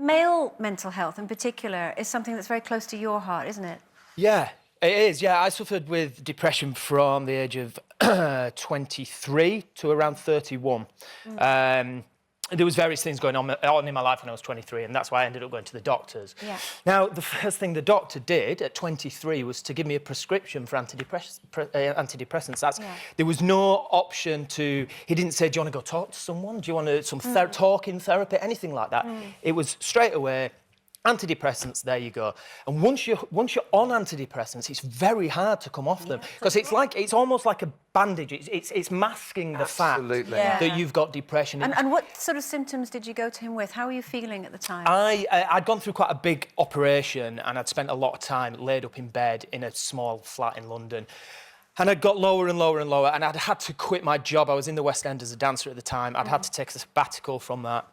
Male mental health in particular is something that's very close to your heart, isn't it? Yeah, it is. Yeah, I suffered with depression from the age of 23 to around 31. There was various things going on in my life when I was 23, and that's why I ended up going to the doctors. Yeah. Now, the first thing the doctor did at 23 was to give me a prescription for antidepressants. There was no option to... He didn't say, do you want to go talk to someone? Do you want to talking therapy? Anything like that. It was straight away... antidepressants, there you go. And once you're on antidepressants, it's very hard to come off them because it's almost like a bandage. It's masking the fact that you've got depression. And what sort of symptoms did you go to him with? How were you feeling at the time? I'd gone through quite a big operation and I'd spent a lot of time laid up in bed in a small flat in London. And I'd got lower and lower and lower, and I'd had to quit my job. I was in the West End as a dancer at the time. I'd had to take a sabbatical from that.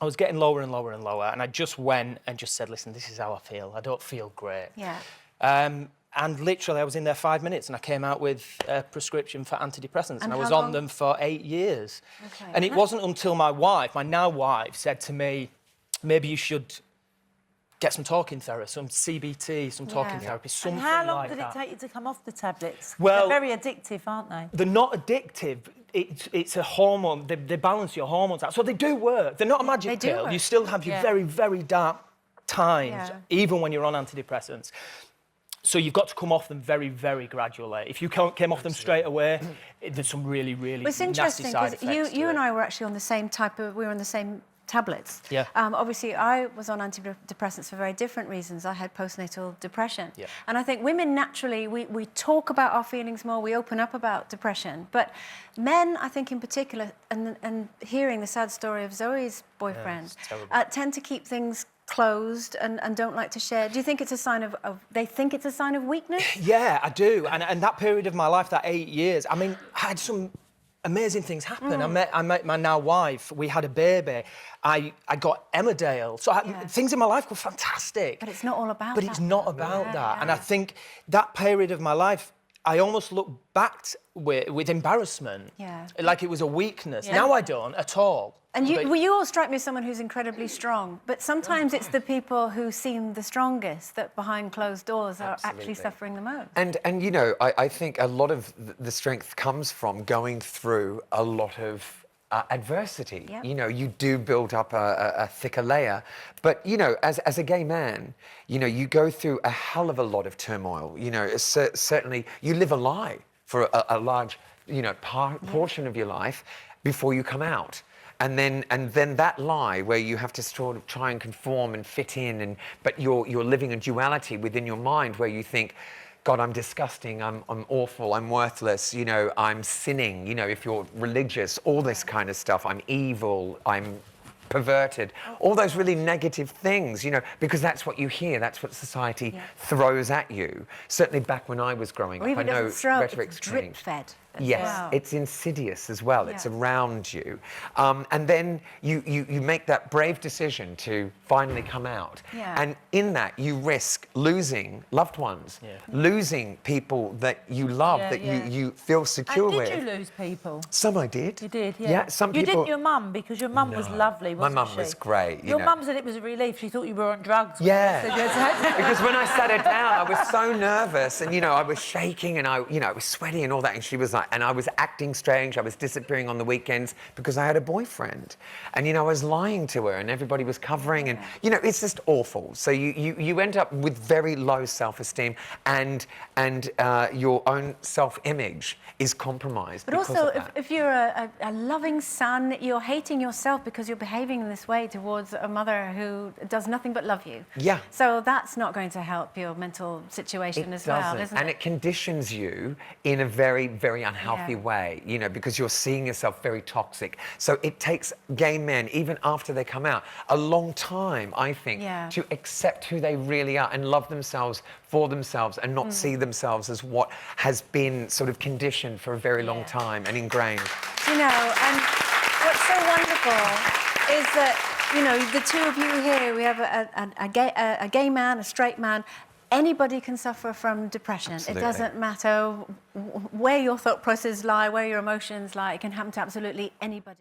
I was getting lower and lower and lower, and I just went and just said, listen, this is how I feel. I don't feel great. Yeah. And literally, I was in there 5 minutes, and I came out with a prescription for antidepressants, and I was on them for 8 years. Okay. And it wasn't until my wife, my now wife, said to me, maybe you should get some talking therapy, some CBT, some talking therapy, something like that. And how long did it take you to come off the tablets? Well, they're very addictive, aren't they? They're not addictive. It's a hormone. They balance your hormones out. So they do work. They're not a magic pill. You still have your very, very dark times, even when you're on antidepressants. So you've got to come off them very, very gradually. If you came off them straight away, there's some really, really nasty side effects. It's interesting because you and I were actually on the same we were on the same tablets. Yeah. Obviously, I was on antidepressants for very different reasons. I had postnatal depression. Yeah. And I think women, naturally, we talk about our feelings more, we open up about depression. But men, I think in particular, and hearing the sad story of Zoe's boyfriend, tend to keep things closed and don't like to share. Do you think it's a sign of they think it's a sign of weakness? Yeah, I do. And that period of my life, that 8 years, I mean, I had some amazing things happen. I met my now wife. We had a baby. I got Emmerdale. So things in my life were fantastic. But it's not all about that. But it's not about that. And I think that period of my life, I almost look back with embarrassment. Yeah. Like it was a weakness. Now I don't at all. And you all strike me as someone who's incredibly strong, but sometimes it's the people who seem the strongest that behind closed doors are actually suffering the most. And you know, I think a lot of the strength comes from going through a lot of adversity. You know, you do build up a thicker layer, but you know, as a gay man, you know, you go through a hell of a lot of turmoil. You know, certainly you live a lie for a large, you know, portion of your life before you come out. And then that lie where you have to sort of try and conform and fit in, but you're living a duality within your mind where you think, God, I'm disgusting, I'm awful, I'm worthless, you know, I'm sinning, you know, if you're religious, all this kind of stuff, I'm evil, I'm perverted, all those really negative things, you know, because that's what you hear, that's what society throws at you. Certainly back when I was growing up, I know rhetoric's changed. Drip-fed. Yes, it's insidious as well. It's around you. And then you make that brave decision to finally come out. And in that, you risk losing loved ones, losing people that you love, that you feel secure with. Did you lose people? Some I did. You did, Yeah, some you people... didn't your mum, because your mum was lovely, wasn't she? My mum was great. Your mum said it was a relief. She thought you were on drugs. Yeah, because when I sat her down, I was so nervous, and you know, I was shaking, and I was sweaty and all that, and she was like, and I was acting strange. I was disappearing on the weekends because I had a boyfriend, and you know, I was lying to her, and everybody was covering, and you know, it's just awful. So you end up with very low self-esteem, and your own self-image is compromised. But also, if you're a loving son, you're hating yourself because you're behaving in this way towards a mother who does nothing but love you. Yeah. So that's not going to help your mental situation as well, isn't it? And it conditions you in a very, very unhealthy way, you know, because you're seeing yourself very toxic. So it takes gay men, even after they come out, a long time, I think, to accept who they really are and love themselves for themselves and not see themselves as what has been sort of conditioned for a very long time and ingrained. You know, and what's so wonderful is that, you know, the two of you here, we have a gay man, a straight man. Anybody can suffer from depression. Absolutely. It doesn't matter where your thought processes lie, where your emotions lie. It can happen to absolutely anybody.